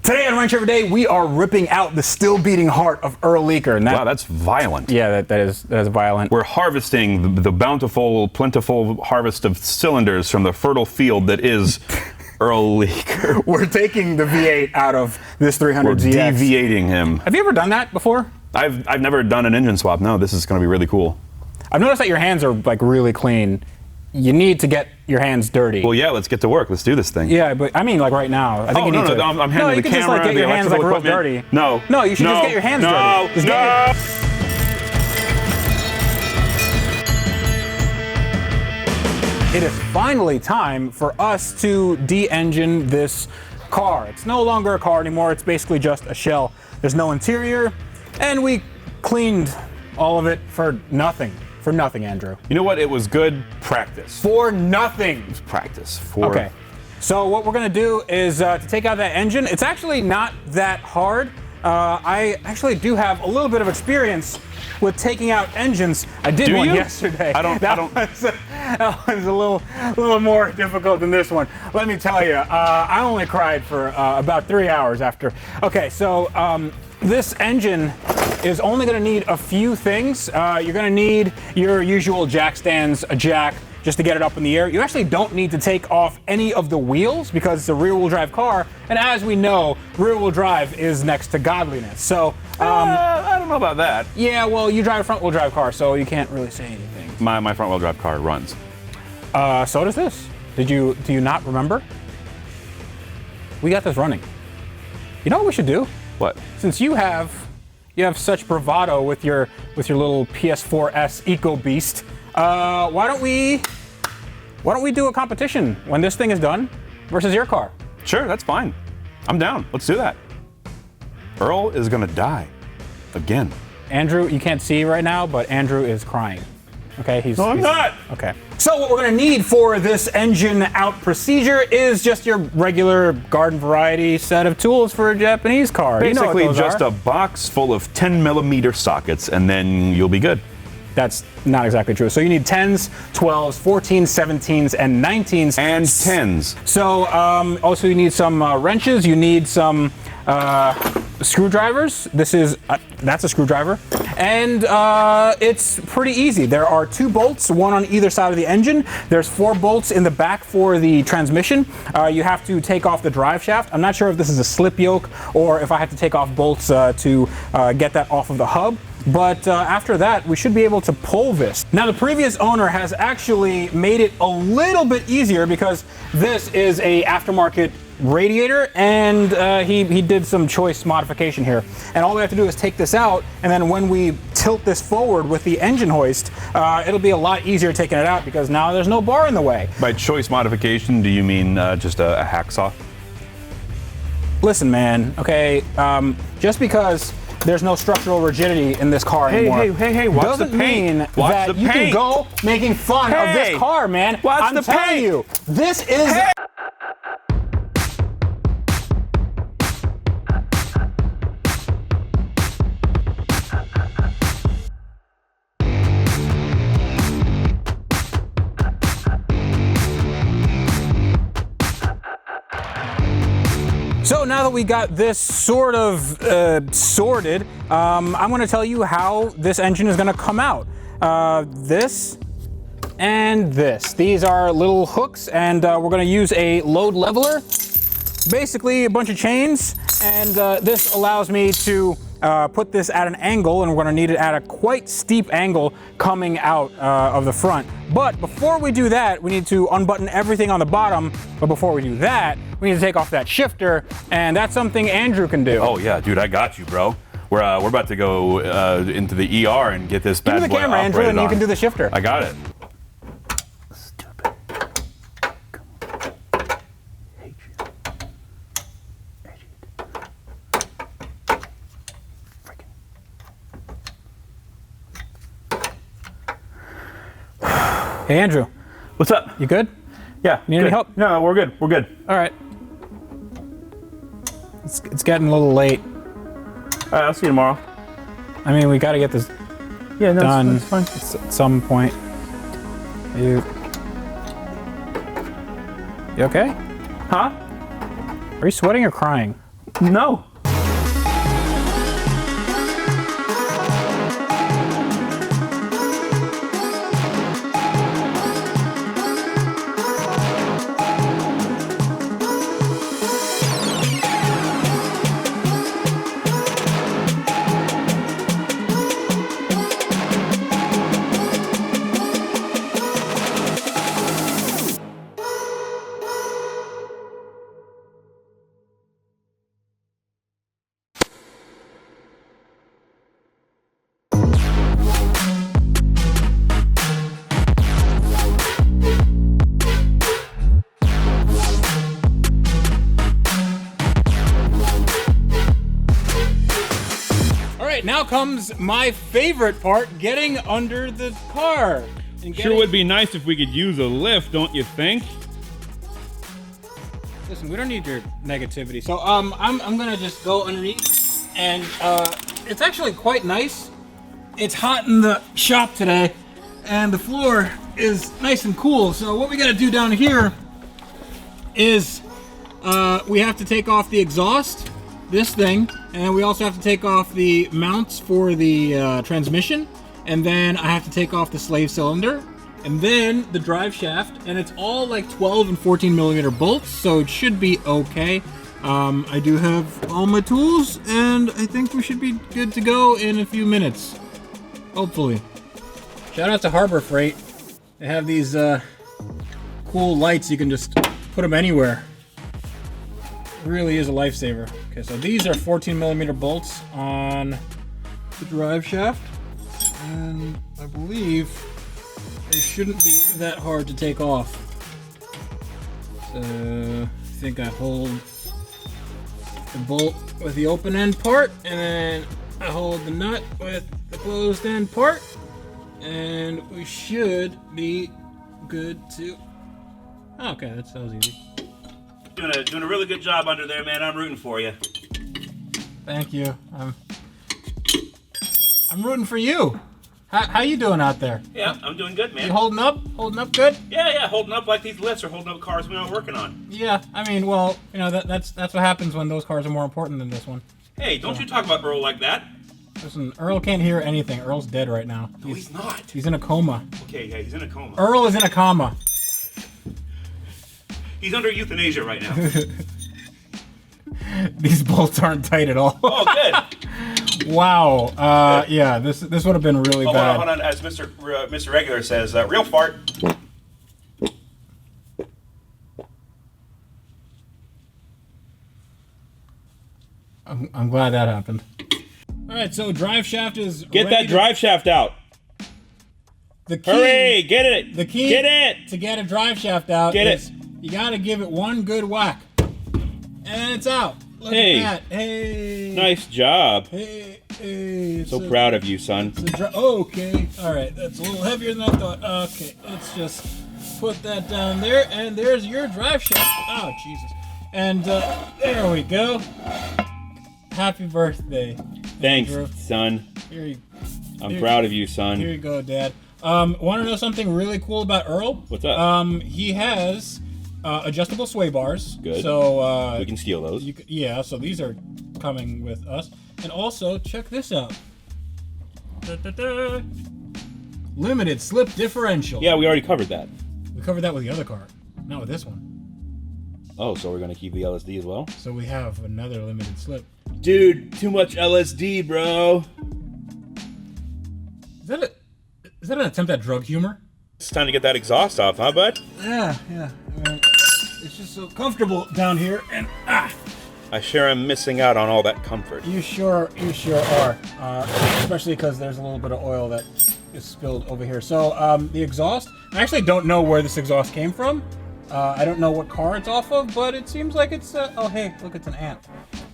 Today on Wrench Every Day, we are ripping out the still beating heart of Earl Leeker. Wow, that's violent. Yeah, that is violent. We're harvesting the bountiful, plentiful harvest of cylinders from the fertile field that is Earl Leeker. We're taking the V8 out of this 300ZX. We're deviating him. Have you ever done that before? I've never done an engine swap. No, this is going to be really cool. I've noticed that your hands are like really clean. You need to get your hands dirty. Well, yeah, let's get to work. Let's do this thing. Yeah, but I mean, like right now. I think you need to. No, I'm handling the camera. You can just like get your hands like real dirty. No. No, you should just get your hands dirty. No. It is finally time for us to de-engine this car. It's no longer a car anymore. It's basically just a shell. There's no interior, and we cleaned all of it for nothing. For nothing, Andrew. You know what? It was good practice. For nothing. It was practice. Okay. So what we're gonna do is to take out that engine. It's actually not that hard. I actually do have a little bit of experience with taking out engines. I did one yesterday. That was a little more difficult than this one. Let me tell you, I only cried for about 3 hours after. Okay, so this engine is only going to need a few things. You're going to need your usual jack stands, a jack, just to get it up in the air. You actually don't need to take off any of the wheels because it's a rear-wheel drive car, and as we know, rear-wheel drive is next to godliness. So, I don't know about that. Yeah, well, you drive a front-wheel drive car, so you can't really say anything. My front-wheel drive car runs. So does this. Do you not remember? We got this running. You know what we should do? What? Since you have such bravado with your little PS4S Eco Beast, why don't we do a competition when this thing is done versus your car? Sure, that's fine. I'm down. Let's do that. Earl is gonna die again. Andrew, you can't see right now, but Andrew is crying. Okay, I'm not. Okay. So what we're gonna need for this engine out procedure is just your regular garden variety set of tools for a Japanese car. Basically, you know just a box full of 10mm sockets, and then you'll be good. That's not exactly true. So you need 10s, 12s, 14s, 17s, and 19s. And 10s. So also you need some wrenches. You need some screwdrivers. That's a screwdriver. And it's pretty easy. There are 2 bolts, one on either side of the engine. There's 4 bolts in the back for the transmission. You have to take off the drive shaft. I'm not sure if this is a slip yoke or if I have to take off bolts to get that off of the hub. But after that, we should be able to pull this. Now, the previous owner has actually made it a little bit easier because this is a aftermarket radiator, and he did some choice modification here. And all we have to do is take this out, and then when we tilt this forward with the engine hoist, it'll be a lot easier taking it out because now there's no bar in the way. By choice modification, do you mean just a hacksaw? Listen, man, okay, just because there's no structural rigidity in this car anymore. Hey, watch the paint. Doesn't mean that you can go making fun of this car, man. I'm telling you, this is... So now that we got this sort of sorted, I'm going to tell you how this engine is going to come out. This and this. These are little hooks, and we're going to use a load leveler, basically a bunch of chains, and this allows me to put this at an angle, and we're going to need it at a quite steep angle coming out of the front. But before we do that, we need to unbutton everything on the bottom. But before we do that, we need to take off that shifter, and that's something Andrew can do. Oh yeah, dude, I got you, bro. We're about to go into the ER and get this bad boy operated on. Give me the camera, Andrew, and you can do the shifter. I got it. Hey, Andrew. What's up? You good? Yeah. Need any help? No, we're good. We're good. All right. It's getting a little late. All right, I'll see you tomorrow. I mean, we got to get this done that's fine. at some point. You okay? Huh? Are you sweating or crying? No. Now comes my favorite part, getting under the car. And Sure would be nice if we could use a lift, don't you think? Listen, we don't need your negativity. So I'm gonna just go underneath, and it's actually quite nice. It's hot in the shop today, and the floor is nice and cool. So what we gotta do down here is we have to take off the exhaust, this thing, and we also have to take off the mounts for the transmission, and then I have to take off the slave cylinder, and then the drive shaft, and it's all like 12 and 14 millimeter bolts, so it should be okay. I do have all my tools, and I think we should be good to go in a few minutes, hopefully. Shout out to Harbor Freight. They have these cool lights, you can just put them anywhere. Really is a lifesaver. Okay, so these are 14 millimeter bolts on the drive shaft, and I believe they shouldn't be that hard to take off. So I think I hold the bolt with the open end part, and then I hold the nut with the closed end part, and we should be good to. Oh, okay, that was easy. Doing a really good job under there, man. I'm rooting for you. Thank you. I'm rooting for you. How you doing out there? Yeah, I'm doing good, man. You holding up? Holding up good? Yeah, holding up like these lifts are holding up cars we're not working on. Yeah, I mean, well, you know, that's what happens when those cars are more important than this one. Hey, don't you talk about Earl like that. Listen, Earl can't hear anything. Earl's dead right now. No, he's not. He's in a coma. Okay, yeah, he's in a coma. Earl is in a coma. He's under euthanasia right now. These bolts aren't tight at all. Oh, good. Wow. Yeah, this would have been really bad. Hold on. As Mr. Regular says, real fart. I'm glad that happened. All right, so drive shaft is Get that drive shaft out. The key, Hurry, get it. The key Get it. to get a drive shaft out Get is it. you got to give it one good whack. And it's out. Look Hey. at that. Hey. Nice job. Hey. So proud of you, son. Okay. All right. That's a little heavier than I thought. Okay. Let's just put that down there. And there's your drive shaft. Oh, Jesus. And there we go. Happy birthday. Thanks, Andrew. son. Here I'm proud of you, son. you go, Dad. Want to know something really cool about Earl? What's up? He has adjustable sway bars. Good. So We can steal those. yeah. So these are coming with us. And also, check this out. Da-da-da. Limited slip differential. Yeah, we already covered that. We covered that with the other car, not with this one. Oh, so we're gonna keep the LSD as well? So we have another limited slip. Dude, too much LSD, bro. Is that an attempt at drug humor? It's time to get that exhaust off, huh, bud? Yeah. It's just so comfortable down here, and I sure am missing out on all that comfort. You sure are. Especially because there's a little bit of oil that is spilled over here. So the exhaust, I actually don't know where this exhaust came from. I don't know what car it's off of, but it seems like it's. Oh, hey, look, it's an ant.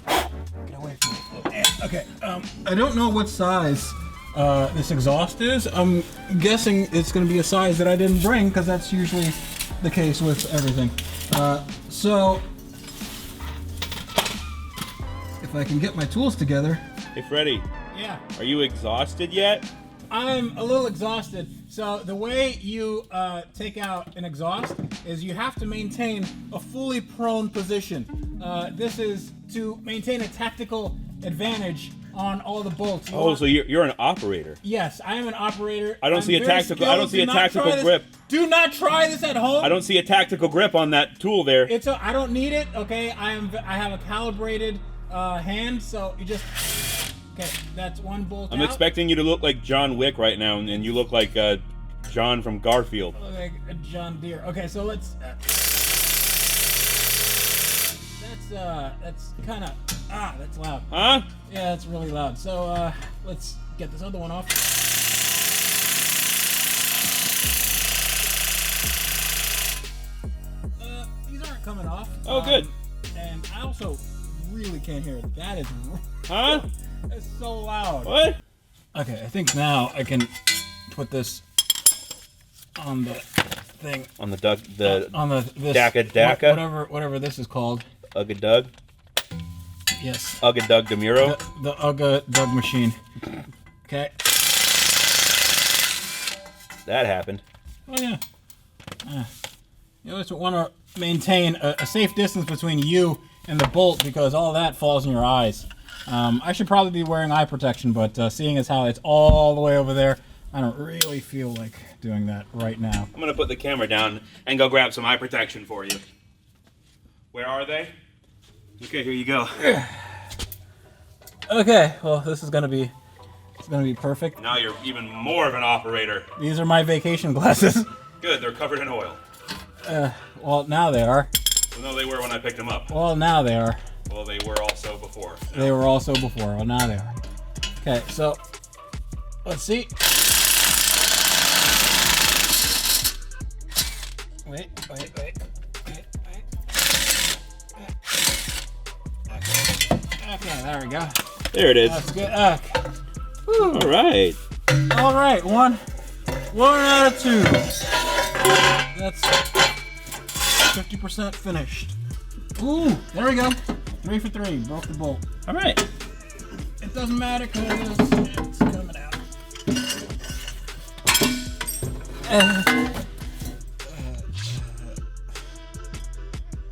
Get away from me, little ant. Okay. I don't know what size this exhaust is. I'm guessing it's going to be a size that I didn't bring because that's usually the case with everything. So if I can get my tools together. Hey, Freddy, Yeah. are you exhausted yet? I'm a little exhausted. So the way you take out an exhaust is you have to maintain a fully prone position. This is to maintain a tactical advantage on all the bolts. So you're an operator. Yes, I am an operator. I don't see a tactical grip. Do not try this at home. I don't see a tactical grip on that tool there. I don't need it. Okay, I have a calibrated hand, so you just. Okay, that's one bolt. I'm expecting you to look like John Wick right now, and you look like John from Garfield. Like John Deere. Okay, so let's. That's kind of that's loud. Huh? Yeah, that's really loud. So let's get this other one off. These aren't coming off. Oh, good. And I also really can't hear it. That is. Huh? It's so loud. What? Okay, I think now I can put this on the thing. On the duck, this Daka. Whatever this is called. Ugga Dug. Yes. Ugga Dug Demuro. The Ugga Dug machine. Okay. That happened. Oh yeah. You always want to maintain a safe distance between you and the bolt because all that falls in your eyes. I should probably be wearing eye protection, but seeing as how it's all the way over there, I don't really feel like doing that right now. I'm gonna put the camera down and go grab some eye protection for you. Where are they? Okay, here you go. Okay, well this is gonna be perfect. Now you're even more of an operator. These are my vacation glasses. Good, they're covered in oil. Well now they are. Well, no, they were when I picked them up. Well now they are. Well, they were also before. They were also before. Well now they are. Okay, so let's see. Wait. Okay, there we go. There it is. That's good. Okay. Woo. All right. All right, one out of 2. That's 50% finished. Ooh, there we go. 3 for 3. Broke the bolt. All right. It doesn't matter because it's coming out.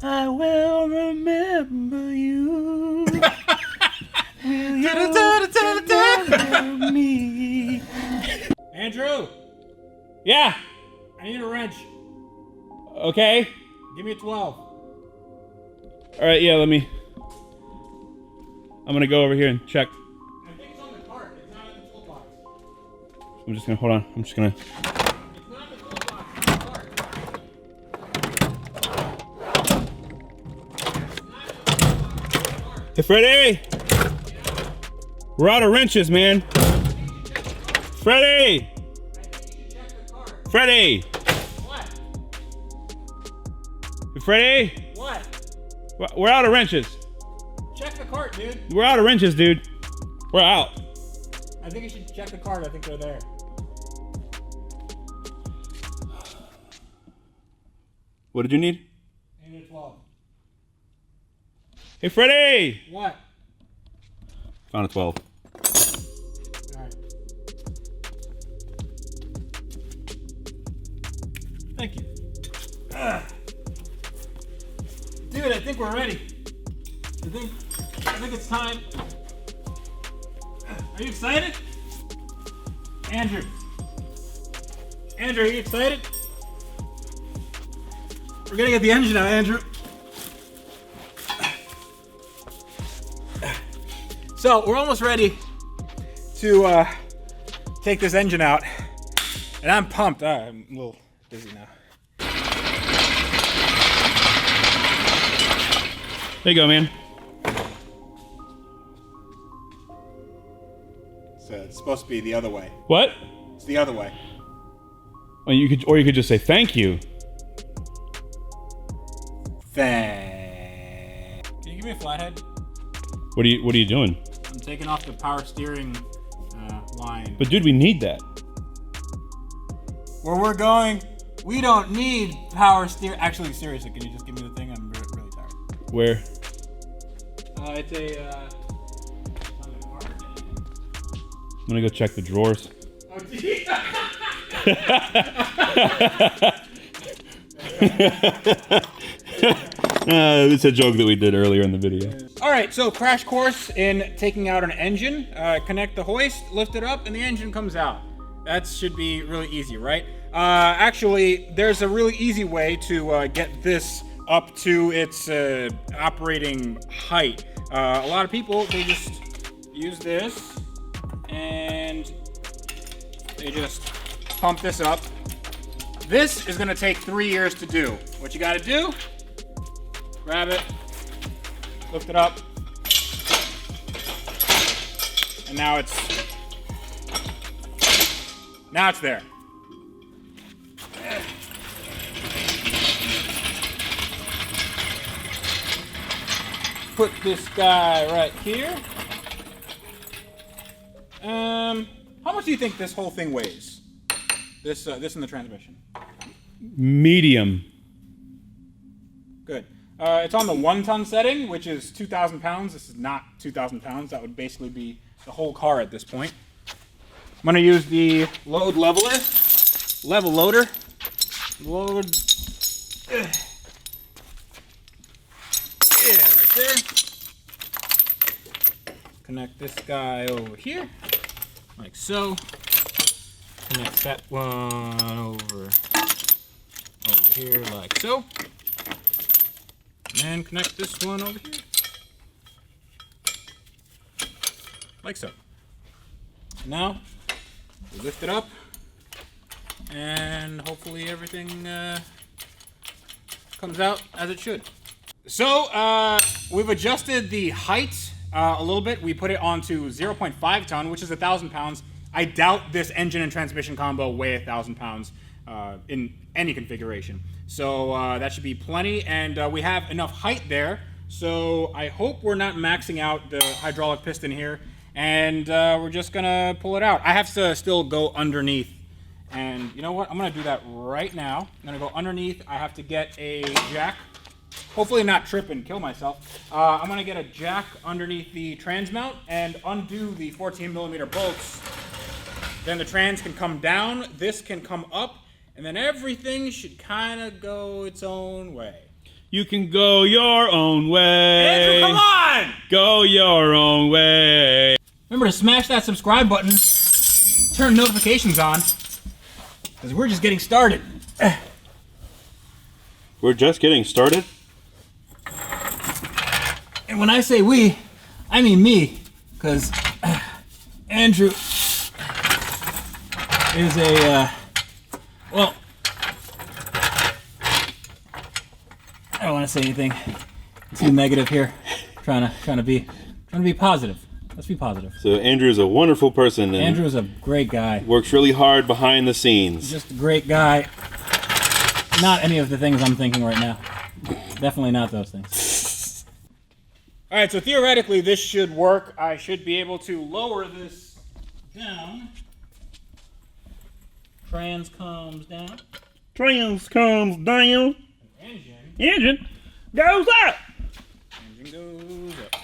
I will remember you. Will you remember me? Andrew! Yeah. I need a wrench. Okay. Give me a 12. All right. Yeah. I'm gonna go over here and check. I think it's on the cart. It's not in the toolbox. I'm just gonna hold on. I'm just gonna. It's not in the toolbox. It's on the cart. Hey, Freddie. We're out of wrenches, man. Freddie. Freddie. What? Hey, Freddie. What? We're out of wrenches. Check the cart, dude. We're out of wrenches, dude. We're out. I think you should check the cart. I think they're there. What did you need? I need a 12. Hey, Freddie. What? Found a 12. Alright. Thank you. Dude, I think we're ready. I think it's time. Are you excited? Andrew, are you excited? We're gonna get the engine out, Andrew. So we're almost ready to take this engine out, and I'm pumped. I'm a little dizzy now. There you go, man. So it's supposed to be the other way. What? It's the other way. Well, you could just say thank you. Can you give me a flathead? What are you doing? I'm taking off the power steering line. But dude, we need that. Where we're going, we don't need power steer. Actually, seriously, can you just give me the thing? I'm really tired. Where? It's a. I'm gonna go check the drawers. Oh, gee. It's a joke that we did earlier in the video. All right, so crash course in taking out an engine. Connect the hoist, lift it up, and the engine comes out. That should be really easy, right? Actually, there's a really easy way to get this up to its operating height. A lot of people, they just use this and they just pump this up. This is gonna take 3 years to do. What you gotta do, grab it, lift it up, and now it's there. Put this guy right here. How much do you think this whole thing weighs? This in the transmission. Medium. Good. It's on the 1-ton setting, which is 2,000 pounds. This is not 2,000 pounds. That would basically be the whole car at this point. I'm gonna use the load leveler, level loader. Load. Yeah, right there. Connect this guy over here, like so. Connect that one over here, like so. And connect this one over here, like so. Now, we lift it up, and hopefully everything comes out as it should. So, we've adjusted the height a little bit. We put it onto 0.5 ton, which is 1,000 pounds. I doubt this engine and transmission combo weigh 1,000 pounds in any configuration. So that should be plenty, and we have enough height there. So I hope we're not maxing out the hydraulic piston here, and we're just gonna pull it out. I have to still go underneath, and you know what? I'm gonna do that right now. I'm gonna go underneath. I have to get a jack. Hopefully not trip and kill myself. I'm gonna get a jack underneath the trans mount and undo the 14mm bolts. Then the trans can come down, this can come up, and then everything should kind of go its own way. You can go your own way. Andrew, come on! Go your own way. Remember to smash that subscribe button, turn notifications on, because we're just getting started. We're just getting started? And when I say we, I mean me, because Andrew is a, well, I don't want to say anything too negative here. Trying to be positive. Let's be positive. So Andrew's a wonderful person. And Andrew's a great guy. works really hard behind the scenes. Just a great guy. Not any of the things I'm thinking right now. Definitely not those things. All right, so theoretically this should work. I should be able to lower this down. Trans comes down. Trans comes down. Engine goes up. Engine goes up.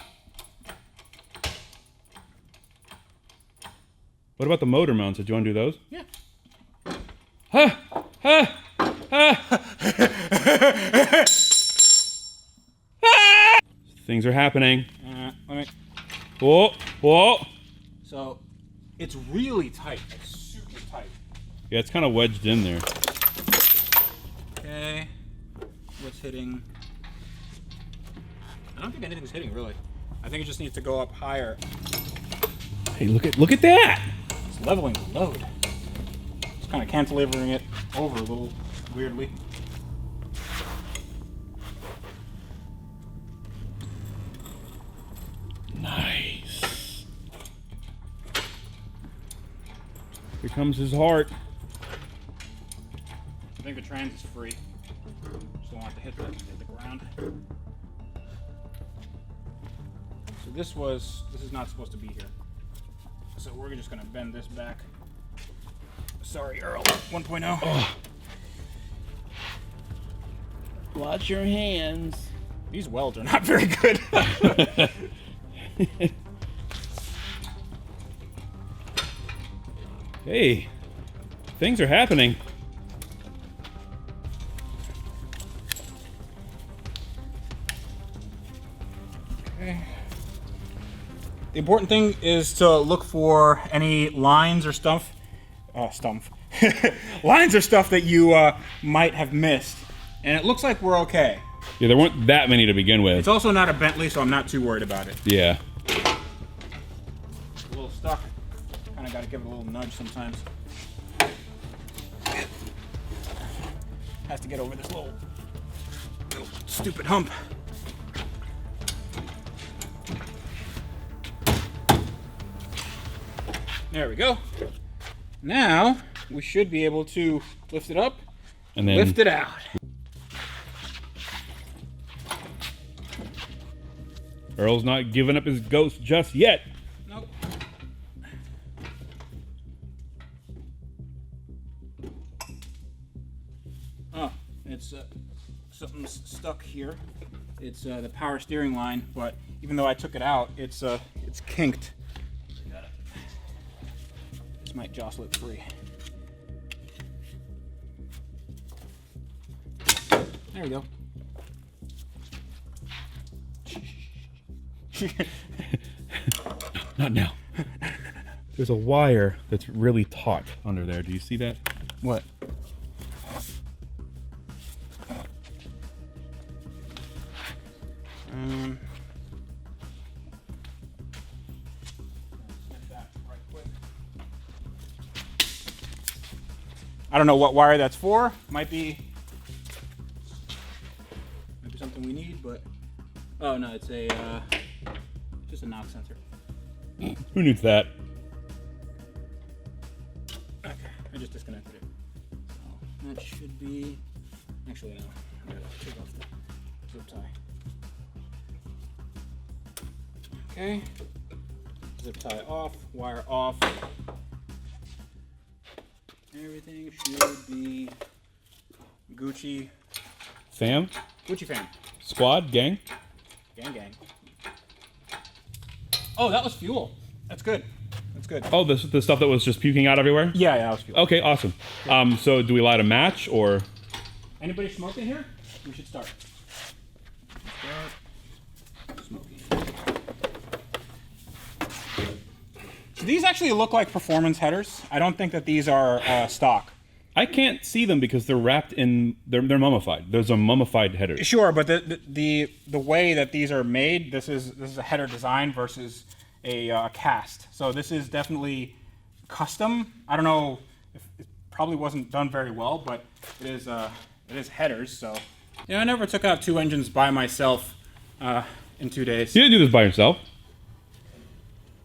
What about the motor mounts? Did you want to do those? Yeah. Things are happening. Let me. Whoa, whoa. So, it's really tight. It's super tight. Yeah, it's kind of wedged in there. Okay. What's hitting? I don't think anything's hitting really. I think it just needs to go up higher. Hey, look at that. It's leveling the load. It's kind of cantilevering it over a little weirdly. Nice. Here comes his heart. I think the trans is free. Just don't want it to hit the ground. So this is not supposed to be here. So we're just gonna bend this back. Sorry, Earl 1.0. Oh. Watch your hands. These welds are not very good. Hey, things are happening. The important thing is to look for any lines or stuff. Lines or stuff that you might have missed. And it looks like we're okay. Yeah, there weren't that many to begin with. It's also not a Bentley, so I'm not too worried about it. Yeah. A little stuck. Kind of got to give it a little nudge sometimes. Has to get over this little stupid hump. There we go. Now we should be able to lift it up And then lift it out. Earl's not giving up his ghost just yet. Nope. Oh, it's something's stuck here. It's the power steering line, but even though I took it out, it's kinked. This might jostle it free. There we go. Not now. There's a wire that's really taut under there. Do you see that? What? I don't know what wire that's for. Might be something we need, but oh no, it's a just a knock sensor. Who needs that? Okay, I just disconnected it. So that should be. Actually, no. I gotta take off the zip tie. Okay. Zip tie off. Wire off. Everything should be Gucci. Fam? Gucci fam. Squad? Gang? Gang gang. Oh, that was fuel. That's good. That's good. Oh, the stuff that was just puking out everywhere? Yeah, that was fuel. Okay, awesome. So do we light a match or? Anybody smoking here? We should start. Smoking. So these actually look like performance headers. I don't think that these are stock. I can't see them because they're wrapped in. They're mummified. There's a mummified header. Sure, but the way that these are made, this is a header design versus a cast. So this is definitely custom. I don't know if it probably wasn't done very well, but it is headers. So yeah, I never took out two engines by myself in 2 days. You didn't do this by yourself.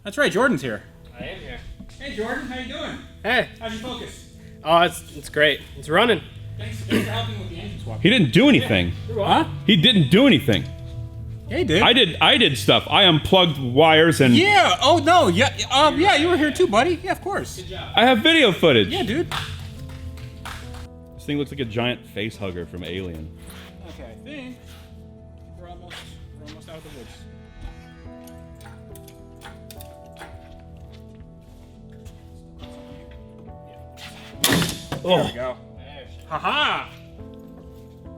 That's right, Jordan's here. I am here. Hey Jordan, how you doing? Hey. How's your focus? Oh, it's great. It's running. Thanks for helping with the engine swap. He didn't do anything. Huh? He didn't do anything. Yeah, he did. I did stuff. I unplugged wires and Yeah. Oh no. Yeah. Yeah. You were here too, buddy. Yeah, of course. Good job. I have video footage. Yeah, dude. This thing looks like a giant face hugger from Alien. Okay, I think we're almost out of the woods. There we go. Haha!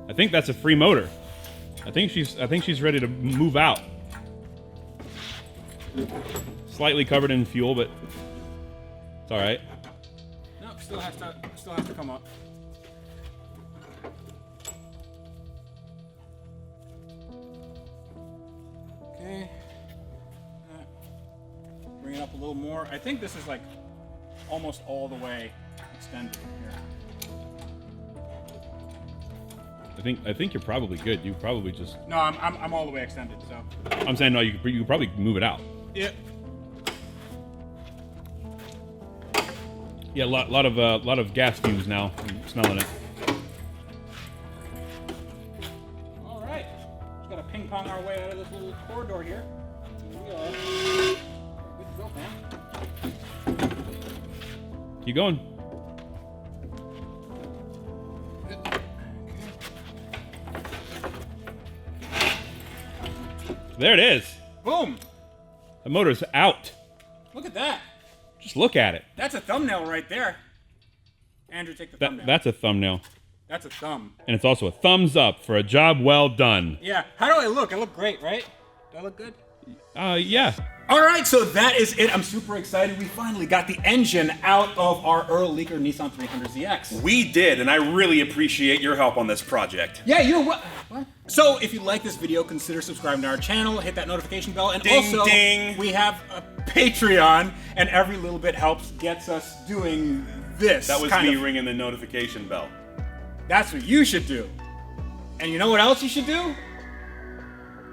I think that's a free motor. I think she's ready to move out. Slightly covered in fuel, but it's all right. No, still has to come up. Okay. Bring it up a little more. I think this is like almost all the way extended here. I think you're probably good. You probably just. No, I'm all the way extended. So. I'm saying no. You could probably move it out. Yeah. Yeah, lot of gas fumes now. I'm smelling it. All right. Just gotta ping pong our way out of this little corridor here. Here we are. Good to go, man. Keep going. There it is. Boom! The motor's out. Look at that. Just look at it. That's a thumbnail right there. Andrew, take the thumbnail. That's a thumbnail. That's a thumb. And it's also a thumbs up for a job well done. Yeah. How do I look? I look great, right? Do I look good? Yeah. All right, so that is it. I'm super excited. We finally got the engine out of our Earl Leeker Nissan 300ZX. We did, and I really appreciate your help on this project. Yeah, you know what? So if you like this video, consider subscribing to our channel, hit that notification bell, and Ding, also ding. we have a Patreon, and every little bit helps gets us doing this. That was kind me of- ringing the notification bell. That's what you should do. And you know what else you should do?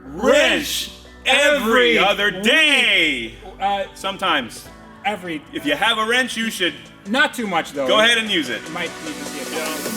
Wrench every other week. day. Sometimes. Every. If you have a wrench, you should Not too much though. go ahead and use it. You might need to see it.